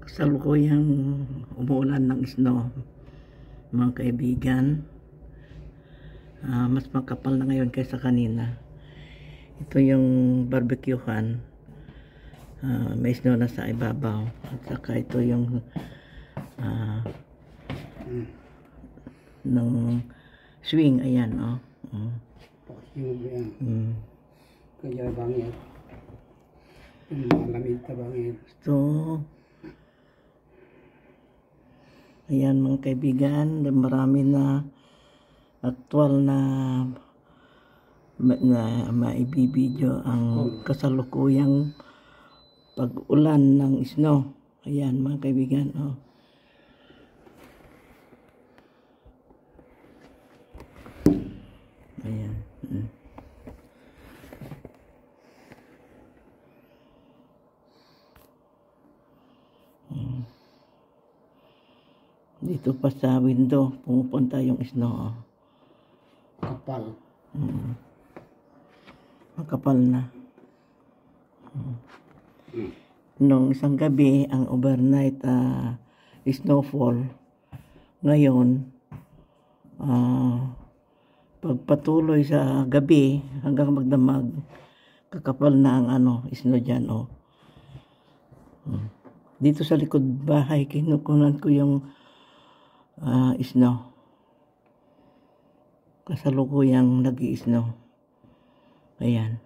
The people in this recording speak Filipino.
Kasalukuyang umuulan ng snow, mga kaibigan. Mas makapal na ngayon kaysa kanina. Ito yung barbecuehan. May snow na sa ibabaw. At saka ito yung ng swing. Ayan, oh. Kaya bangit. Malamig ka bangit. So, ayan mga kaibigan, marami na aktual na maibibideo ang kasalukuyang pag-ulan ng snow. Ayan mga kaibigan, oh. Ayan. Dito pa sa window, pumupunta yung snow. Kapal. Makapal na. Nung isang gabi, ang overnight snowfall. Ngayon, pagpatuloy sa gabi hanggang magdamag, kakapal na ang snow dyan. Oh. Dito sa likod bahay, kinukunan ko yung snow. Kasalukuyang nag-i-snow. Ayan.